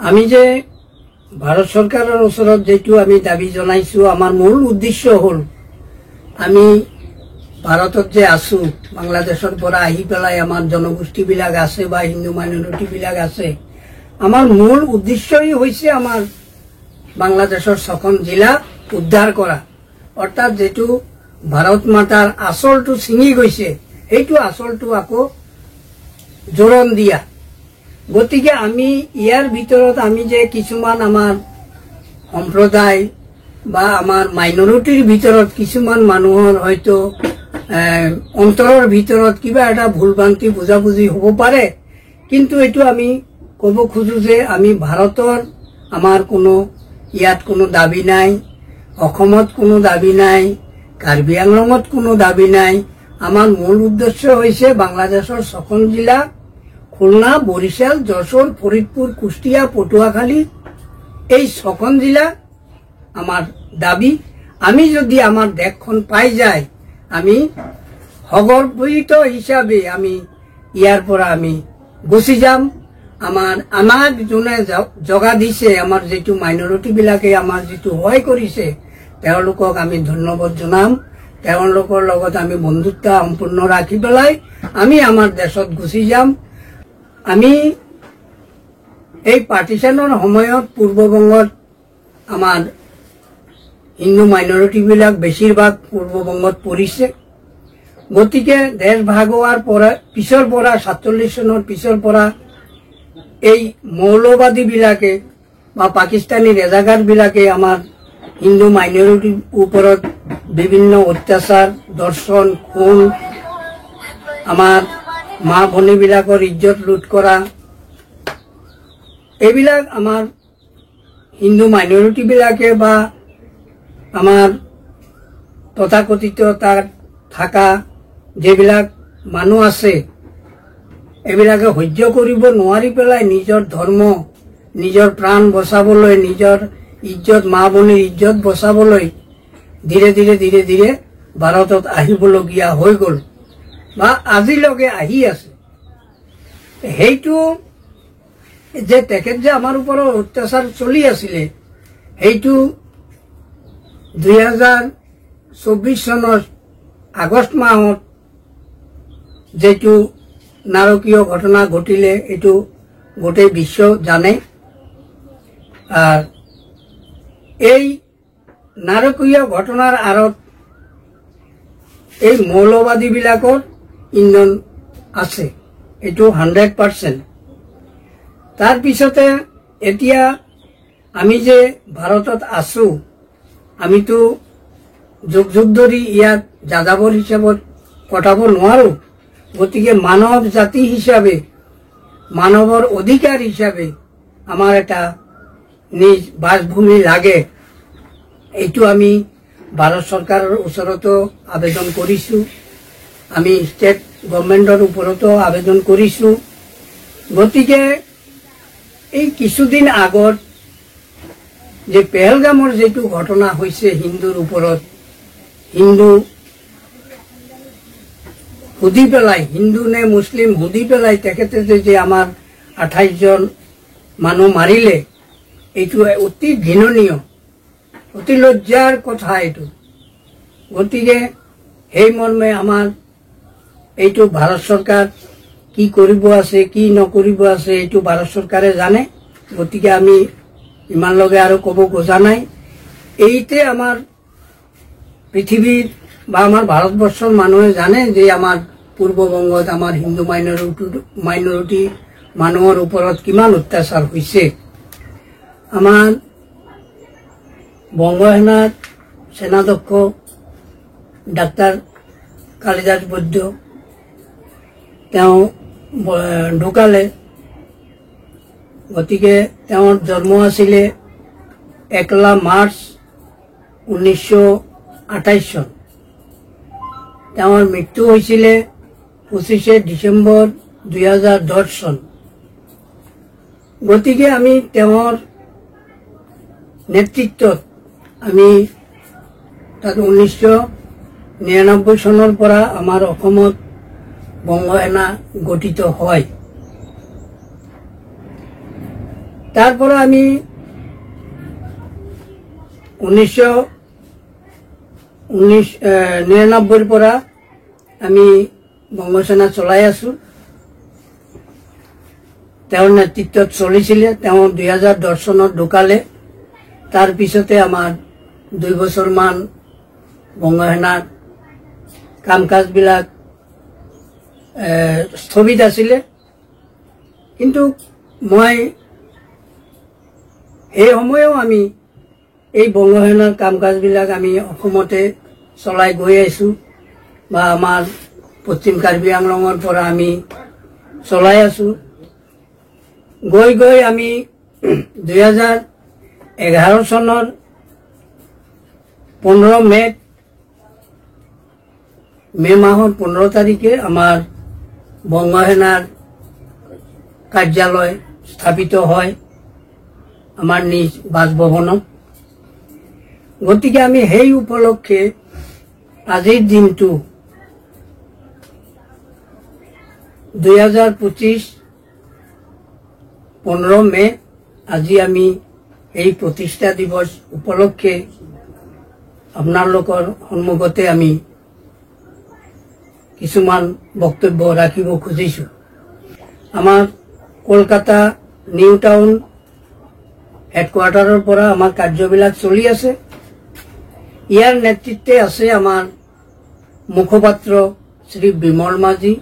আমি যে ভাৰত চৰকাৰৰ ওচৰত যেটো আমি দাবী জনাইছো, আমাৰ মূল উদ্দেশ্য হল আমি ভাৰতত যে আছো, বাংলাদেশৰ পৰা আহি পেলাই আমাৰ জনগোষ্ঠী বিলাক আছে বা হিন্দু মাইনৰিটি বিলাক আছে, আমাৰ মূল উদ্দেশ্যই হৈছে আমাৰ বাংলাদেশৰ 6খন জিলা উদ্ধাৰ কৰা। অৰ্থাৎ যেটো ভাৰত মাতাৰ আচলটো ছিঙি গৈছে, এইটো আচলটো আকৌ জোৰণ দিয়া। গতিকে আমি ইয়াৰ ভিতৰত আমি যে কিছুমান আমাৰ সম্প্ৰদায় বা আমাৰ মাইনৰিটিৰ ভিতৰত কিছুমান মানুহৰ হয়তো অন্তৰৰ ভিতৰত কিবা এটা ভুলভ্ৰান্তি বুজাবুজি হ'ব পাৰে, কিন্তু এইটো আমি ক'ব খোজো যে আমি ভাৰতৰ আমাৰ কোনো ইয়াত কোনো দাবী নাই, অসমত কোনো দাবী নাই, কাৰ্বি আংলঙত কোনো দাবী নাই। আমাৰ মূল উদ্দেশ্য হৈছে বাংলাদেশৰ 6খন জিলা, খুলনা, বৰিশাল, যশোৰ, ফৰিদপুৰ, কুষ্টিয়া, পটুৱাখালী, এই 6খন জিলা আমাৰ দাবী। আমি যদি আমাৰ দেশখন পাই যায়, আমি সগৰ্বিত হিচাপে আমি ইয়াৰ পৰা আমি গুচি যাম। আমাক যোনে জগা দিছে, আমাৰ যেটো মাইনৰিটি বিলাকে আমাৰ যেটো সহায় কৰিছে, তেওঁলোকক আমি ধন্যবাদ জনাম। তেওঁলোকৰ লগত আমি বন্ধুত্ব সম্পূৰ্ণ ৰাখি পেলাই আমি আমাৰ দেশত গুচি যাম। আমি এই পাৰ্টিশনৰ সময়ত পূৰ্ববংগত আমাৰ হিন্দু মাইনৰিটি বিলাক বেছিভাগ পূৰ্ববংগত পৰিছে। গতিকে দেশ ভাগ হোৱাৰ পিছৰ পৰা 47 চনৰ পিছৰ পৰা এই মৌলবাদী বিলাকে বা পাকিস্তানী ৰেজাগাৰ বিলাকে আমাৰ হিন্দু মাইনৰিটিৰ ওপৰত বিভিন্ন অত্যাচাৰ, ধৰ্ষণ, খুন, আমাৰ মা ভনী বিলাকৰ ইজ্জত লুট কৰা, এইবিলাক আমাৰ হিন্দু মাইনৰিটি বিলাকে বা আমাৰ তথাকথিত তাত থাকা যেবিলাক মানুহ আছে, এইবিলাকে সহ্য কৰিব নোৱাৰি পেলাই নিজৰ ধৰ্ম, নিজৰ প্ৰাণ বচাবলৈ, নিজৰ ইজ্জত, মা ভনীৰ ইজ্জত বচাবলৈ ধীৰে ধীৰে ভাৰতত আহিবলগীয়া হৈ গল বা আজিলৈকে আহি আছে। সেইটো যে তেখেত যে আমাৰ ওপৰত অত্যাচাৰ চলি আছিলে, সেইটো 2024 চনৰ আগষ্ট মাহত যেটো নাৰকীয় ঘটনা ঘটিলে, এইটো গোটেই বিশ্ব জানে। আৰ এই নাৰকীয় ঘটনাৰ আঁৰত এই মৌলবাদী বিলাকৰ ইন্ধন আছে, এইটো 100%। তাৰ পিছতে এতিয়া আমি যে ভাৰতত আছো, আমিতো যুগ যুগ ধৰি ইয়াত যাযাবৰ হিচাপত কটাব নোৱাৰো। গতিকে মানৱ জাতি হিচাপে, মানৱৰ অধিকাৰ হিচাপে আমাৰ এটা নিজ বাসভূমি লাগে। এইটো আমি ভাৰত চৰকাৰৰ ওচৰতো আবেদন কৰিছো, আমি ষ্টেট গভৰ্ণমেণ্টৰ ওপৰতো আবেদন কৰিছো। গতিকে এই কিছুদিন আগত যে পেহেলগামৰ যেটো ঘটনা হৈছে হিন্দুৰ ওপৰত, হিন্দু সুধি পেলাই, হিন্দু নে মুছলিম সুধি পেলাই তেখেতে যে আমাৰ 28 জন মানুহ মাৰিলে, এইটো অতি ঘৃণনীয়, অতি লজ্জাৰ কথা এইটো। গতিকে সেই মৰ্মে আমাৰ এইটো ভাৰত চৰকাৰ কি কৰিব আছে, কি নকৰিব আছে, এইটো ভাৰত চৰকাৰে জানে। গতিকে আমি ইমান লগে আৰু ক'ব খোজা নাই। এইতে আমাৰ পৃথিৱীৰ বা আমাৰ ভাৰতবৰ্ষৰ মানুহে জানে যে আমাৰ পূৰ্ববংগত আমাৰ হিন্দু মাইনৰিটি মানুহৰ ওপৰত কিমান অত্যাচাৰ হৈছে। আমাৰ বংগসেনাৰ সেনাধ্যক্ষ ডাক্তাৰ কালিদাস বৈদ্য তেওঁ ঢুকালে। গতিকে তেওঁৰ জন্ম আছিলে 1 মাৰ্চ 1928 চন। তেওঁৰ মৃত্যু হৈছিলে 25 ডিচেম্বৰ 2010 চন। গতিকে আমি তেওঁৰ নেতৃত্বত আমি তাত 1999 চনৰ পৰা আমাৰ অসমত বংগ সেনা গঠিত হয়। তাৰপৰে আমি 1999 পৰা আমি বংগসেনা চলাই আছো। তেওঁৰ নেতৃত্বত চলিছিলে। তেওঁ 2010 চনত ঢুকালে। তাৰ পিছতে আমাৰ 2 বছৰমান বংগসেনাৰ কাম কাজবিলাক স্থগিত আছিলে। কিন্তু মই এই সময়ও আমি এই বংগসেনাৰ কাম কাজবিলাক আমি অসমতে চলাই গৈ আছো বা আমাৰ পশ্চিম কাৰ্বি আংলঙৰ পৰা আমি চলাই আছো। গৈ গৈ আমি 2011 চনৰ 15 মে মাহৰ 15 তাৰিখে আমাৰ বংগসেনাৰ কাৰ্যালয় স্থাপিত হয় আমাৰ নিজ বাসভৱনত। গতিকে আমি সেই উপলক্ষে আজিৰ দিনটো 2025 15 মে আজি আমি এই প্ৰতিষ্ঠা দিৱস উপলক্ষে আপোনালোকৰ সন্মুখতে আমি কিছুমান বক্তব্য ৰাখিব খুজিছো। আমাৰ কলকাতা নিউ টাউন হেডকোৱাৰ্টাৰৰ পৰা আমাৰ কাৰ্যবিলাক চলি আছে। ইয়াৰ নেতৃত্বে আছে আমাৰ মুখপাত্ৰ শ্ৰী বিমল মাঝি,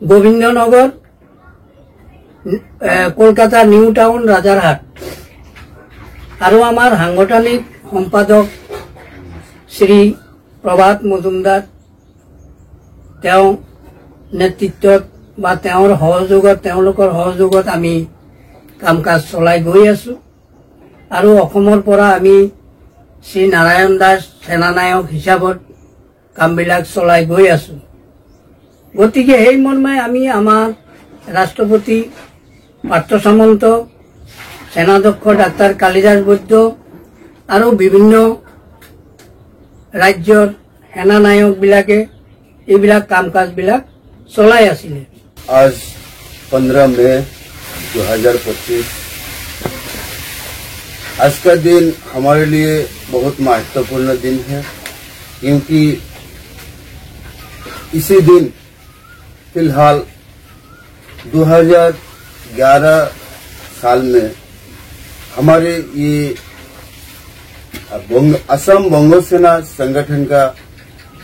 গোবিন্দনগৰ, কলকাতা নিউ টাউন, ৰাজাৰহাট, আৰু আমাৰ সাংগঠনিক সম্পাদক শ্ৰী প্ৰভাত মজুমদাৰ। তেওঁ নেতৃত্বত বা তেওঁৰ সহযোগত, তেওঁলোকৰ সহযোগত আমি কাম কাজ চলাই গৈ আছো। আৰু অসমৰ পৰা আমি শ্ৰী নাৰায়ণ দাস সেনানায়ক হিচাপত কামবিলাক চলাই গৈ আছো। গতিকে সেই মৰ্মে আমি আমাৰ ৰাষ্ট্ৰপতি পাৰ্থ সামন্ত, সেনাধ্যক্ষ ডাক্তাৰ কালিদাস বৈদ্য আৰু বিভিন্ন ৰাজ্যৰ সেনানায়কবিলাকে এইবিলাক কাম কাজবিলাক চলাই আছিলে। आज 15 मई 2025 आज का दिन हमारे लिए बहुत महत्वपूर्ण दिन है, क्योंकि इसी दिन फिलहाल 2011 साल में हमारे ये असम बंगो सेना संगठन का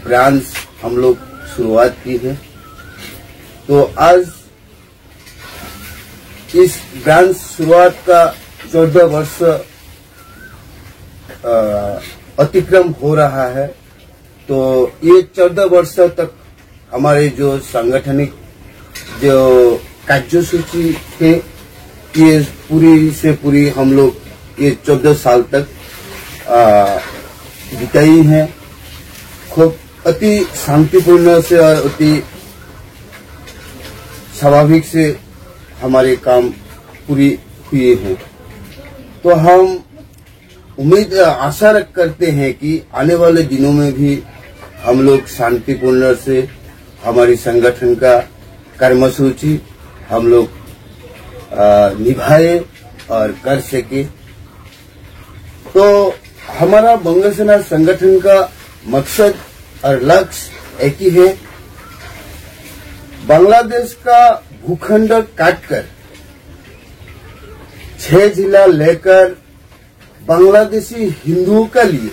ब्रांच हम लोग शुरुआत की है। तो आज इस ब्रांच शुरुआत का 14 वर्ष अतिक्रम हो रहा है। तो ये 14 वर्ष तक हमारे जो सांगठनिक जो कार्यसूची थे, ये पूरी से पूरी हम लोग ये 14 साल तक बिताई हैं। खूब अति शांतिपूर्ण से और अति स्वाभाविक से हमारे काम पूरी हुए हैं। तो हम उम्मीद आशा करते हैं कि आने वाले दिनों में भी हम लोग शांतिपूर्ण से हमारी संगठन का कर्मसूची हम लोग निभाए और कर सके। तो हमारा बंग सेना संगठन का मकसद और लक्ष्य एक ही है, बांग्लादेश का भूखंड काटकर 6 जिला लेकर बांग्लादेशी हिंदुओं का लिए,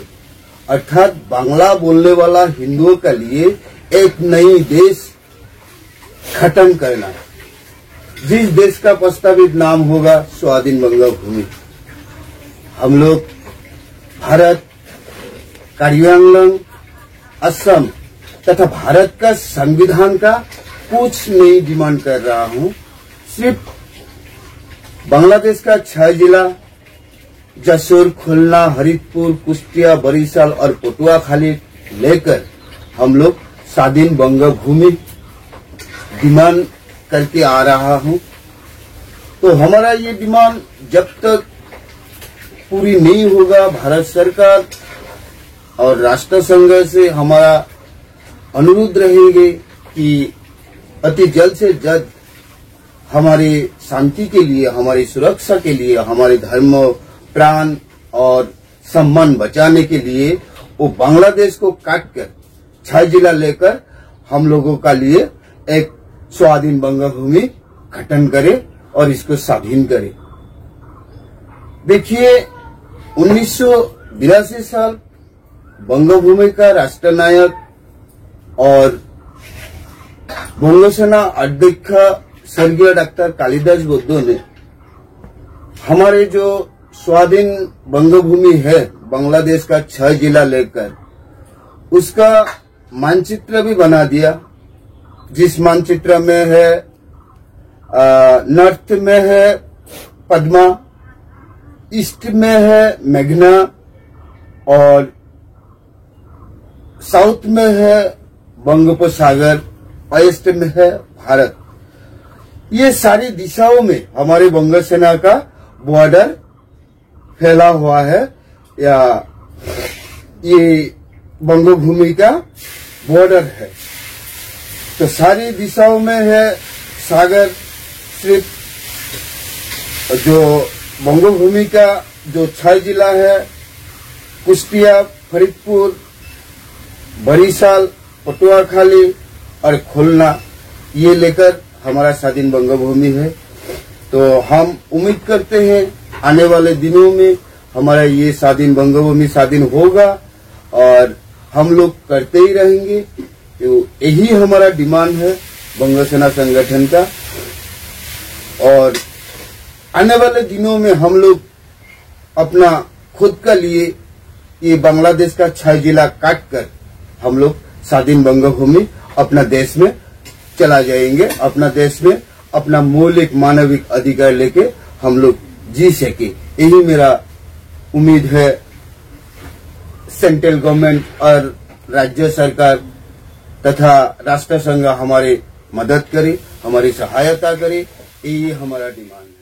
अर्थात बांग्ला बोलने वाला हिंदुओं का लिए एक नई देश खत्म करना, जिस देश का प्रस्तावित नाम होगा स्वाधीन बंग भूमि। हम लोग भारत, कार्बी आंगलंग, असम तथा भारत का संविधान का कुछ नहीं डिमांड कर रहा हूं। सिर्फ बांग्लादेश का 6 जिला जसोर, खुलना, हरिदपुर, कुष्टिया, बरिशाल और पटुआखाली लेकर हम लोग स्वाधीन बंग भूमि डिमांड करके आ रहा हूं। तो हमारा ये डिमांड जब तक पूरी नहीं होगा, भारत सरकार और राष्ट्रसंघ से हमारा अनुरोध रहेंगे कि अति जल्द से जल्द हमारी शांति के लिए, हमारी सुरक्षा के लिए, हमारे धर्म, प्राण और सम्मान बचाने के लिए वो बांग्लादेश को काट कर 6 जिला लेकर हम लोगों का लिए एक स्वाधीन बंगभूमि गठन करे और इसको स्वाधीन करे। देखिए 1982 साल बंगभूमि का राष्ट्रनायक और बंग सेना अध्यक्ष स्वर्गीय डॉक्टर कालिदास बुद्धू ने हमारे जो स्वाधीन बंगभूमि है बांग्लादेश का 6 जिला लेकर उसका मानचित्र भी बना दिया, जिस मानचित्र में है नॉर्थ में है पद्मा, ईस्ट में है मेघना और साउथ में है बंगोपसागर, वेस्ट में है भारत। ये सारी दिशाओं में हमारे बंग सेना का बॉर्डर फैला हुआ है या ये बंगभूमि का बॉर्डर है। तो सारी दिशाओं में है सागर। सिर्फ जो बंगभूमि का जो 6 जिला है कुष्टिया, फरीदपुर, बरिशाल, पटुआखाली और खुलना, ये लेकर हमारा स्वाधीन बंगभूमि है। तो हम उम्मीद करते हैं आने वाले दिनों में हमारा ये स्वाधीन बंगभूमि स्वाधीन होगा और हम लोग करते ही रहेंगे। तो यही हमारा डिमांड है बंग सेना संगठन का। और आने वाले दिनों में हम लोग अपना खुद का लिए ये बांग्लादेश का 6 जिला काट कर हम लोग स्वाधीन बंगभूमि अपना देश में चला जाएंगे। अपना देश में अपना मौलिक मानविक अधिकार लेके हम लोग जी सके, यही मेरा उम्मीद है। सेंट्रल गवर्नमेंट और राज्य सरकार तथा राष्ट्र संघ हमारी मदद करे, हमारी सहायता करे, यही हमारा डिमांड है।